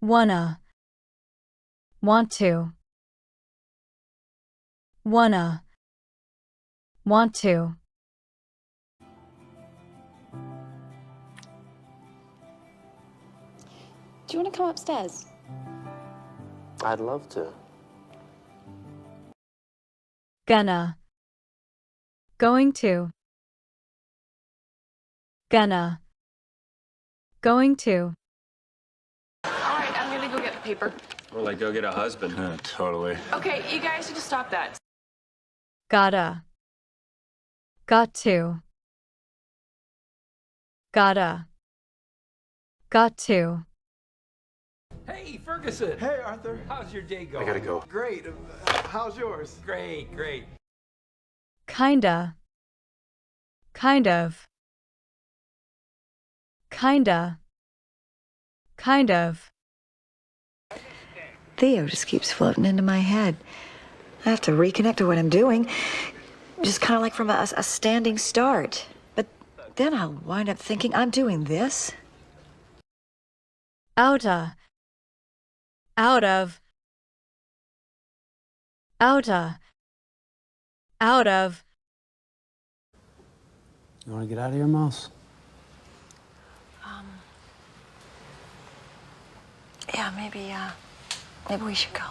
Wanna. Want to. Wanna. Want to. Do you want to come upstairs? I'd love to. Gonna. Going to. Gonna. Going to. All right, I'm gonna go get the paper. Or like go get a husband. Totally. Okay, you guys need to stop that. Gotta. Got to. Gotta. Got to. Hey, Ferguson. Hey, Arthur. How's your day going? I gotta go. Great. How's yours? Great, great. Kinda. Kind of. Kinda. Kind of. Theo just keeps floating into my head. I have to reconnect to what I'm doing, just kind of like from a standing start. But then I'll wind up thinking I'm doing this. Outta. Out of. Outta. Out of. You want to get out of here, Mouse? Yeah, maybe we should go.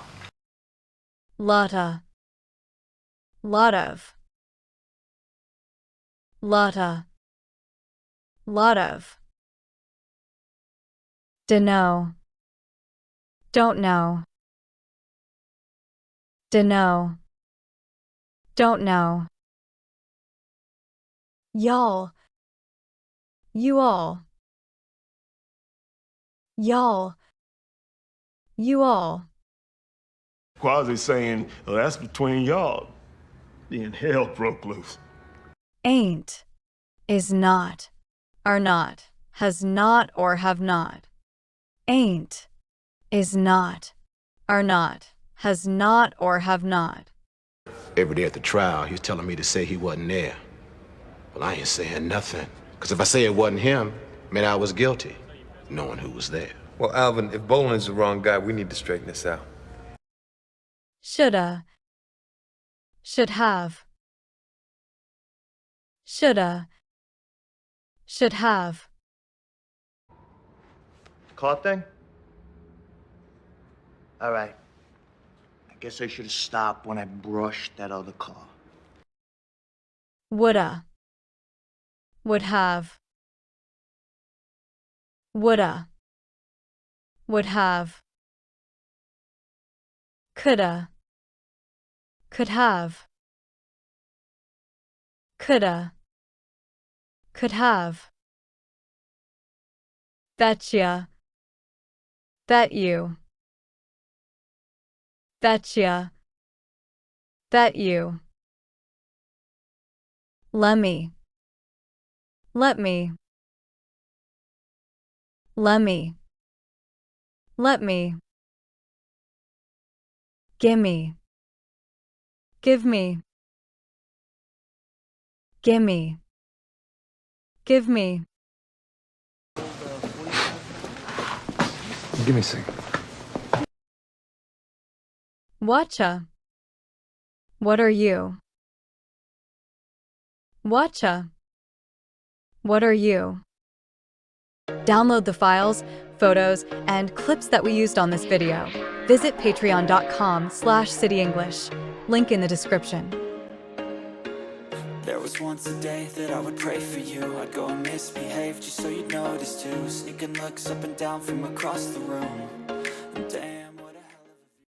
Lotta. Lot of. Lotta. Lot of. Dunno. Don't know. Dunno. Don't know. Y'all. You all. Y'all. You all. Quasi saying, well, that's between y'all. Then hell broke loose. Ain't. Is not. Are not. Has not or have not. Ain't. Is not. Are not. Has not or have not. Every day at the trial, he was telling me to say he wasn't there. Well, I ain't saying nothing. Because if I say it wasn't him, it meant I was guilty, knowing who was there. Well, Alvin, if Bolin is the wrong guy, we need to straighten this out. Shoulda. Should have. Shoulda. Should have. Car thing? All right. I guess I should have stopped when I brushed that other car. Woulda. Would have. Woulda. Would have. Coulda. Could have. Coulda. Could have. Betcha. Bet you. Betcha. Bet you. Lemme. Let me. Lemme. Let me. Gimme. Give me. Gimme. Give me. Give me a second. Whatcha. What are you? Whatcha. What are you? Download the files, photos, and clips that we used on this video. Visit patreon.com/cityenglish. Link in the description. There was once a day that I would pray for you. I'd go and misbehave just so you'd notice too. Sneaking looks up and down from across the room. And damn.